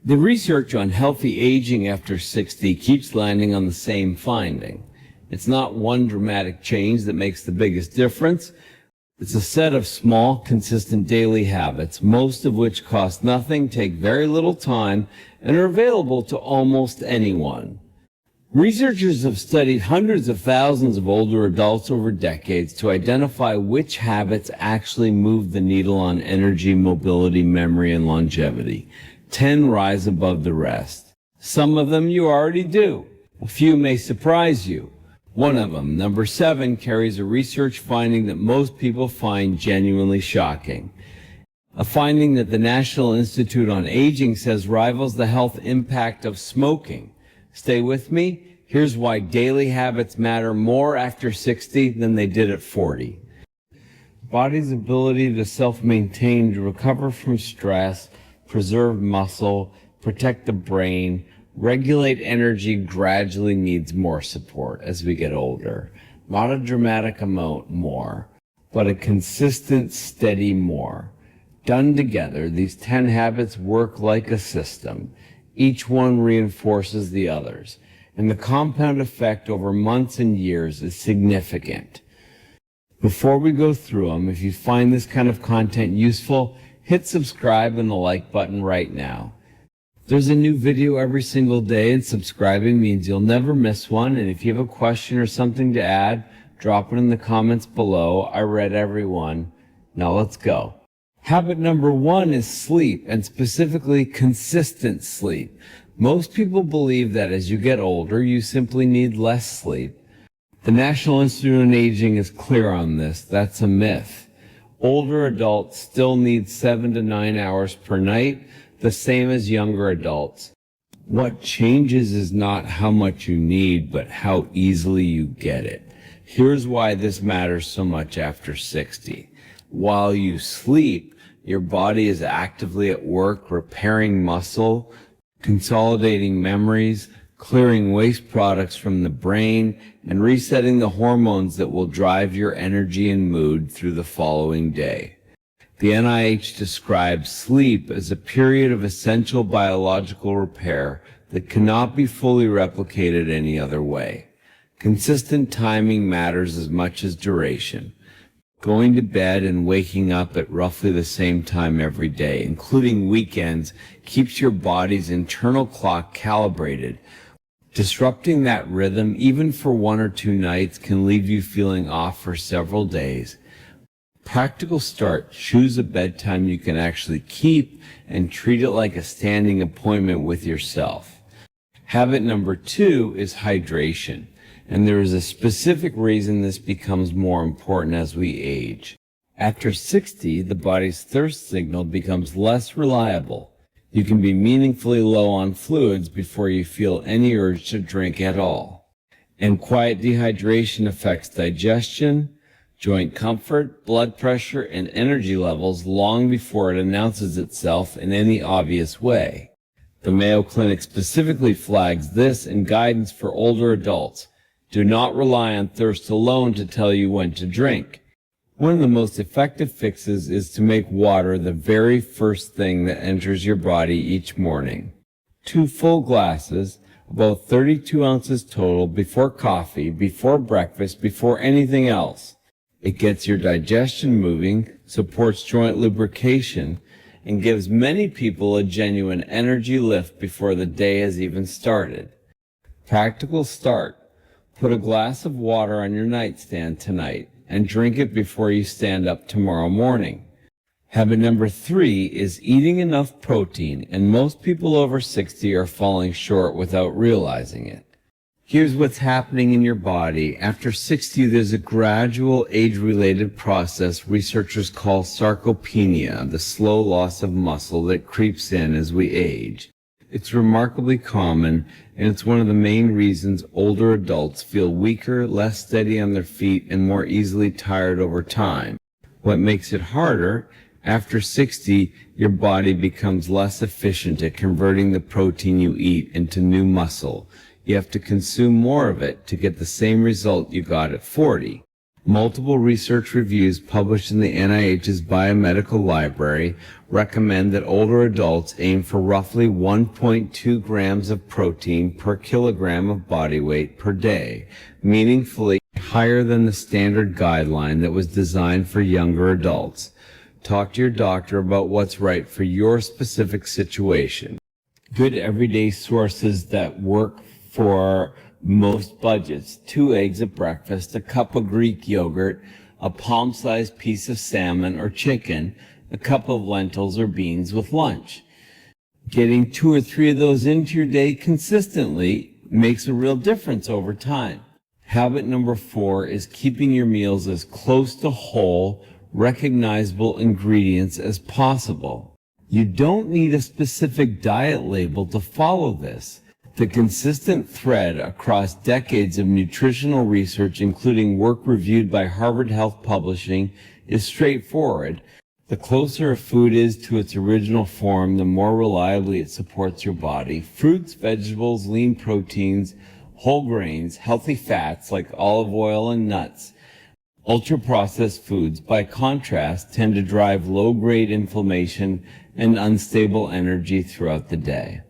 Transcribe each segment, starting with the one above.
The research on healthy aging after 60 keeps landing on the same finding. It's not one dramatic change that makes the biggest difference. It's a set of small, consistent daily habits, most of which cost nothing, take very little time, and are available to almost anyone. Researchers have studied hundreds of thousands of older adults over decades to identify which habits actually move the needle on energy, mobility, memory, and longevity. 10 rise above the rest. Some of them you already do. A few may surprise you. One of them, number 7, carries a research finding that most people find genuinely shocking. A finding that the National Institute on Aging says rivals the health impact of smoking. Stay with me. Here's why daily habits matter more after 60 than they did at 40. Body's ability to self-maintain, to recover from stress, preserve muscle, protect the brain, regulate energy gradually needs more support as we get older. Not a dramatic amount more, but a consistent, steady more. Done together, these 10 habits work like a system. Each one reinforces the others, and the compound effect over months and years is significant. Before we go through them, if you find this kind of content useful, hit subscribe and the like button right now. There's a new video every single day, and subscribing means you'll never miss one. And if you have a question or something to add, drop it in the comments below. I read every one. Now let's go. Habit number 1 is sleep, and specifically consistent sleep. Most people believe that as you get older, you simply need less sleep. The National Institute on Aging is clear on this. That's a myth. Older adults still need 7 to 9 hours per night, the same as younger adults. What changes is not how much you need, but how easily you get it. Here's why this matters so much after 60. While you sleep, your body is actively at work repairing muscle, consolidating memories, clearing waste products from the brain, and resetting the hormones that will drive your energy and mood through the following day. The NIH describes sleep as a period of essential biological repair that cannot be fully replicated any other way. Consistent timing matters as much as duration. Going to bed and waking up at roughly the same time every day, including weekends, keeps your body's internal clock calibrated. Disrupting that rhythm, even for 1 or 2 nights, can leave you feeling off for several days. Practical start: choose a bedtime you can actually keep and treat it like a standing appointment with yourself. Habit number 2 is hydration, and there is a specific reason this becomes more important as we age. After 60, the body's thirst signal becomes less reliable. You can be meaningfully low on fluids before you feel any urge to drink at all. And quiet dehydration affects digestion, joint comfort, blood pressure, and energy levels long before it announces itself in any obvious way. The Mayo Clinic specifically flags this in guidance for older adults. Do not rely on thirst alone to tell you when to drink. One of the most effective fixes is to make water the very first thing that enters your body each morning. 2 full glasses, about 32 ounces total, before coffee, before breakfast, before anything else. It gets your digestion moving, supports joint lubrication, and gives many people a genuine energy lift before the day has even started. Practical start: put a glass of water on your nightstand tonight and drink it before you stand up tomorrow morning. Habit number 3 is eating enough protein, and most people over 60 are falling short without realizing it. Here's what's happening in your body. After 60, there's a gradual age-related process researchers call sarcopenia, the slow loss of muscle that creeps in as we age. It's remarkably common, and it's one of the main reasons older adults feel weaker, less steady on their feet, and more easily tired over time. What makes it harder: after 60, your body becomes less efficient at converting the protein you eat into new muscle. You have to consume more of it to get the same result you got at 40. Multiple research reviews published in the NIH's Biomedical Library recommend that older adults aim for roughly 1.2 grams of protein per kilogram of body weight per day, meaningfully higher than the standard guideline that was designed for younger adults. Talk to your doctor about what's right for your specific situation. Good everyday sources that work for most budgets: 2 eggs at breakfast, a cup of Greek yogurt, a palm-sized piece of salmon or chicken, a cup of lentils or beans with lunch. Getting 2 or 3 of those into your day consistently makes a real difference over time. Habit number 4 is keeping your meals as close to whole, recognizable ingredients as possible. You don't need a specific diet label to follow this. The consistent thread across decades of nutritional research, including work reviewed by Harvard Health Publishing, is straightforward. The closer a food is to its original form, the more reliably it supports your body. Fruits, vegetables, lean proteins, whole grains, healthy fats like olive oil and nuts. Ultra-processed foods, by contrast, tend to drive low-grade inflammation and unstable energy throughout the day.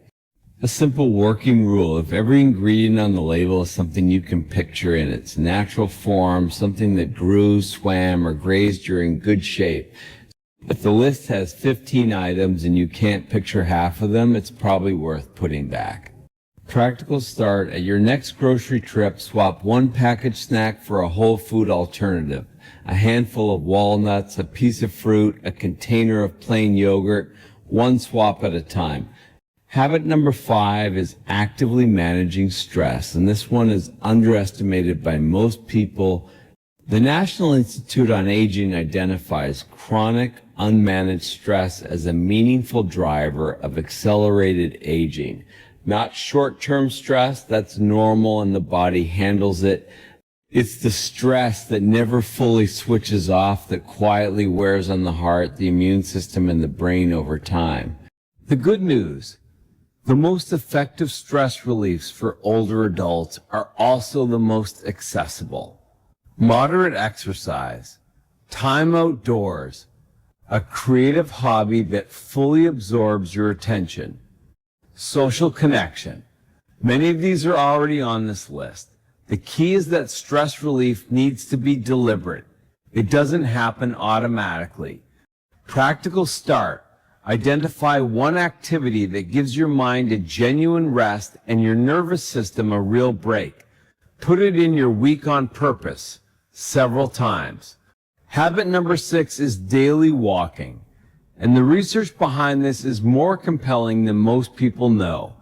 A simple working rule: if every ingredient on the label is something you can picture in its natural form, something that grew, swam, or grazed, you're in good shape. If the list has 15 items and you can't picture half of them, it's probably worth putting back. Practical start: at your next grocery trip, swap one packaged snack for a whole food alternative. A handful of walnuts, a piece of fruit, a container of plain yogurt, one swap at a time. Habit number 5 is actively managing stress, and this one is underestimated by most people. The National Institute on Aging identifies chronic, unmanaged stress as a meaningful driver of accelerated aging. Not short-term stress, that's normal and the body handles it. It's the stress that never fully switches off that quietly wears on the heart, the immune system, and the brain over time. The good news: the most effective stress reliefs for older adults are also the most accessible. Moderate exercise, time outdoors, a creative hobby that fully absorbs your attention, social connection. Many of these are already on this list. The key is that stress relief needs to be deliberate. It doesn't happen automatically. Practical start: identify one activity that gives your mind a genuine rest and your nervous system a real break. Put it in your week on purpose, several times. Habit number 6 is daily walking. And the research behind this is more compelling than most people know.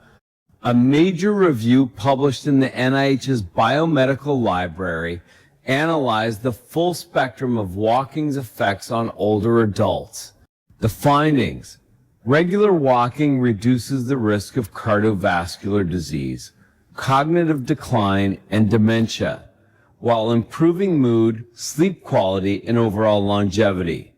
A major review published in the NIH's Biomedical Library analyzed the full spectrum of walking's effects on older adults. The findings: regular walking reduces the risk of cardiovascular disease, cognitive decline, and dementia, while improving mood, sleep quality, and overall longevity.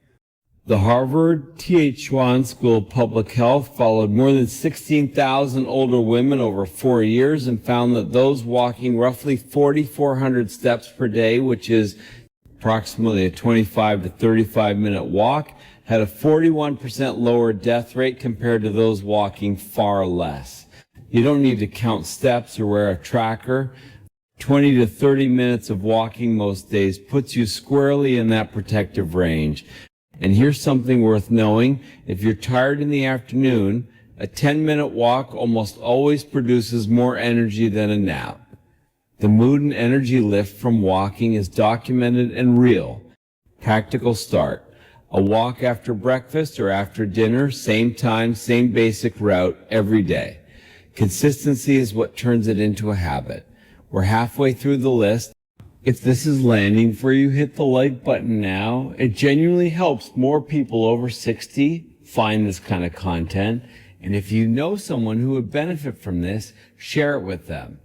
The Harvard T.H. Chan School of Public Health followed more than 16,000 older women over 4 years and found that those walking roughly 4,400 steps per day, which is approximately a 25 to 35-minute walk, had a 41% lower death rate compared to those walking far less. You don't need to count steps or wear a tracker. 20 to 30 minutes of walking most days puts you squarely in that protective range. And here's something worth knowing: if you're tired in the afternoon, a 10-minute walk almost always produces more energy than a nap. The mood and energy lift from walking is documented and real. Practical start: a walk after breakfast or after dinner, same time, same basic route every day. Consistency is what turns it into a habit. We're halfway through the list. If this is landing for you, hit the like button now. It genuinely helps more people over 60 find this kind of content. And if you know someone who would benefit from this, share it with them.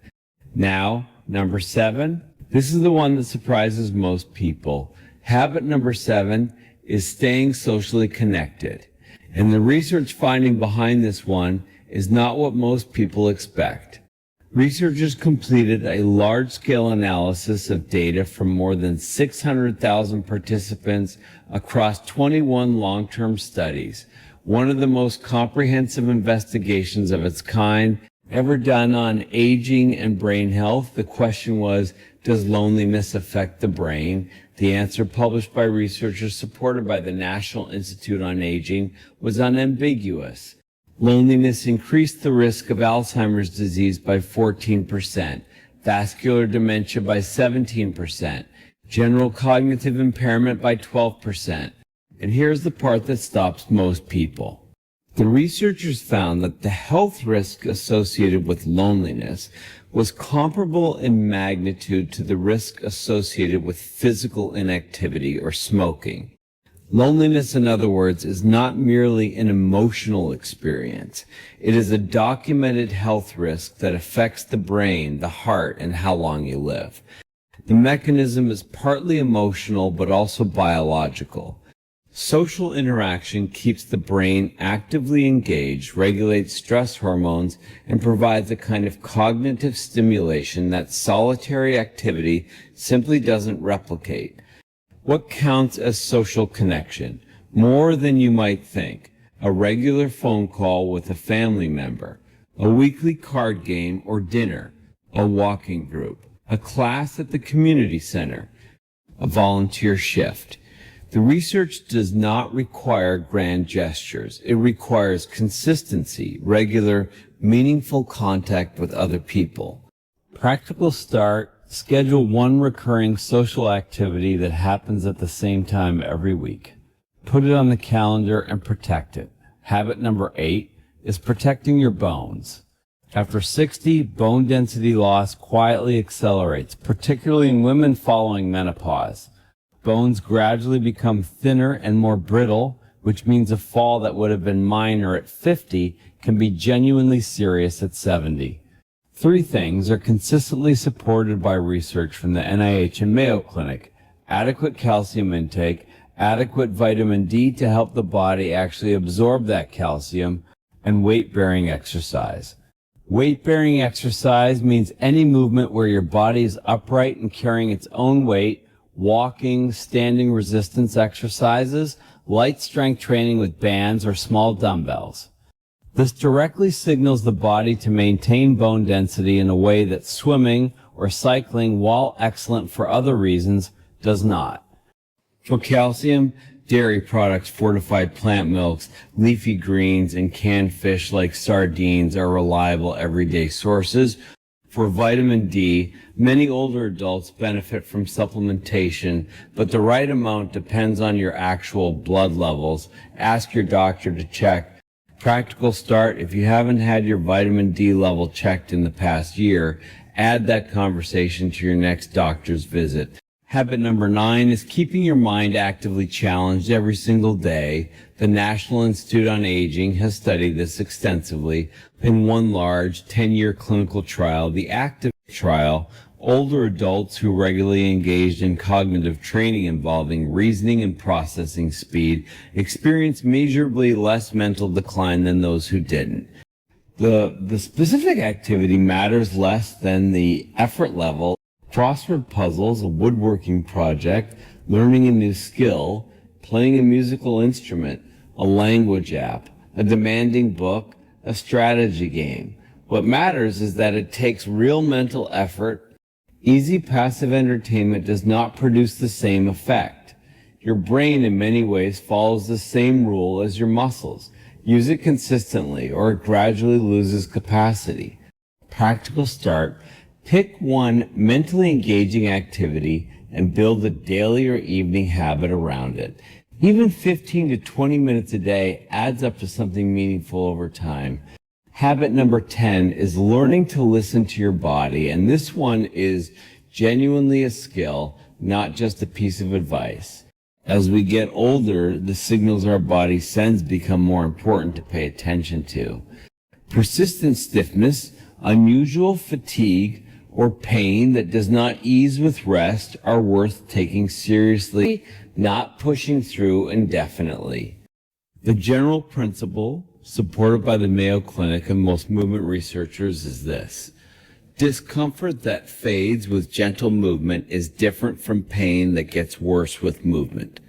Now, number 7. This is the one that surprises most people. Habit number 7 is staying socially connected. And the research finding behind this one is not what most people expect. Researchers completed a large-scale analysis of data from more than 600,000 participants across 21 long-term studies, one of the most comprehensive investigations of its kind ever done on aging and brain health. The question was, does loneliness affect the brain? The answer, published by researchers supported by the National Institute on Aging, was unambiguous. Loneliness increased the risk of Alzheimer's disease by 14%, vascular dementia by 17%, general cognitive impairment by 12%. And here's the part that stops most people. The researchers found that the health risk associated with loneliness was comparable in magnitude to the risk associated with physical inactivity or smoking. Loneliness, in other words, is not merely an emotional experience. It is a documented health risk that affects the brain, the heart, and how long you live. The mechanism is partly emotional, but also biological. Social interaction keeps the brain actively engaged, regulates stress hormones, and provides a kind of cognitive stimulation that solitary activity simply doesn't replicate. What counts as social connection? More than you might think. A regular phone call with a family member, a weekly card game or dinner, a walking group, a class at the community center, a volunteer shift. The research does not require grand gestures. It requires consistency, regular, meaningful contact with other people. Practical start. Schedule one recurring social activity that happens at the same time every week. Put it on the calendar and protect it. Habit number 8 is protecting your bones. After 60, bone density loss quietly accelerates, particularly in women following menopause. Bones gradually become thinner and more brittle, which means a fall that would have been minor at 50 can be genuinely serious at 70. 3 things are consistently supported by research from the NIH and Mayo Clinic: adequate calcium intake, adequate vitamin D to help the body actually absorb that calcium, and weight-bearing exercise. Weight-bearing exercise means any movement where your body is upright and carrying its own weight: walking, standing resistance exercises, light strength training with bands or small dumbbells. This directly signals the body to maintain bone density in a way that swimming or cycling, while excellent for other reasons, does not. For calcium, dairy products, fortified plant milks, leafy greens, and canned fish like sardines are reliable everyday sources. For vitamin D, many older adults benefit from supplementation, but the right amount depends on your actual blood levels. Ask your doctor to check. Practical start: if you haven't had your vitamin D level checked in the past year, add that conversation to your next doctor's visit. Habit number 9 is keeping your mind actively challenged every single day. The National Institute on Aging has studied this extensively in one large 10-year clinical trial, the ACTIVE trial. Older adults who regularly engaged in cognitive training involving reasoning and processing speed experienced measurably less mental decline than those who didn't. The specific activity matters less than the effort level. Crossword puzzles, a woodworking project, learning a new skill, playing a musical instrument, a language app, a demanding book, a strategy game. What matters is that it takes real mental effort. Easy passive entertainment does not produce the same effect. Your brain in many ways follows the same rule as your muscles. Use it consistently or it gradually loses capacity. Practical start: pick one mentally engaging activity and build a daily or evening habit around it. Even 15 to 20 minutes a day adds up to something meaningful over time. Habit number 10 is learning to listen to your body, and this one is genuinely a skill, not just a piece of advice. As we get older, the signals our body sends become more important to pay attention to. Persistent stiffness, unusual fatigue, or pain that does not ease with rest are worth taking seriously, not pushing through indefinitely. The general principle, supported by the Mayo Clinic and most movement researchers, is this: Discomfort that fades with gentle movement is different from pain that gets worse with movement.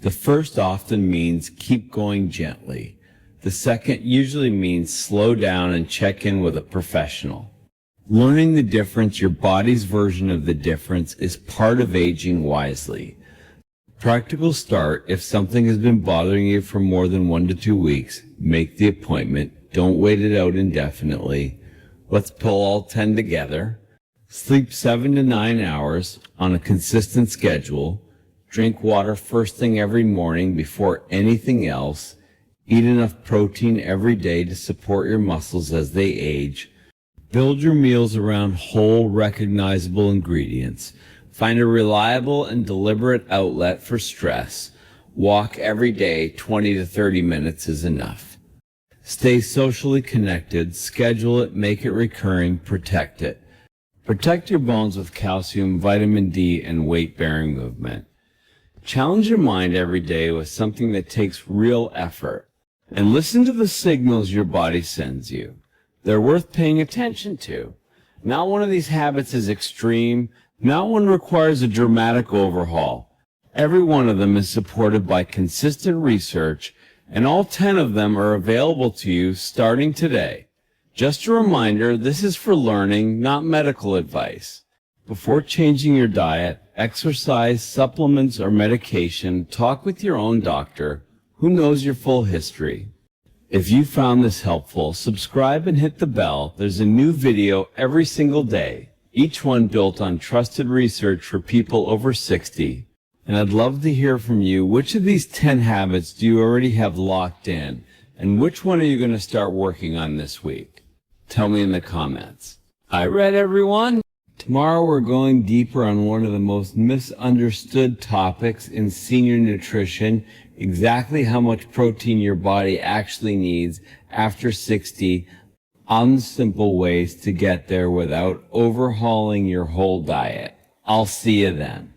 The first often means keep going gently. The second usually means slow down and check in with a professional. Learning the difference, your body's version of the difference, is part of aging wisely. Practical start: if something has been bothering you for more than 1 to 2 weeks, make the appointment. Don't wait it out indefinitely. Let's pull all 10 together. Sleep 7 to 9 hours on a consistent schedule. Drink water first thing every morning before anything else. Eat enough protein every day to support your muscles as they age. Build your meals around whole, recognizable ingredients. Find a reliable and deliberate outlet for stress. Walk every day. 20 to 30 minutes is enough. Stay socially connected. Schedule it, make it recurring, protect it. Protect your bones with calcium, vitamin D, and weight-bearing movement. Challenge your mind every day with something that takes real effort. And listen to the signals your body sends you. They're worth paying attention to. Not one of these habits is extreme. Not one requires a dramatic overhaul. Every one of them is supported by consistent research, and all 10 of them are available to you starting today. Just a reminder, this is for learning, not medical advice. Before changing your diet, exercise, supplements, or medication, talk with your own doctor, who knows your full history. If you found this helpful, subscribe and hit the bell. There's a new video every single day, each one built on trusted research for people over 60. And I'd love to hear from you. Which of these 10 habits do you already have locked in? And which one are you going to start working on this week? Tell me in the comments. I read, everyone. Tomorrow we're going deeper on one of the most misunderstood topics in senior nutrition: exactly how much protein your body actually needs after 60, on simple ways to get there without overhauling your whole diet. I'll see you then.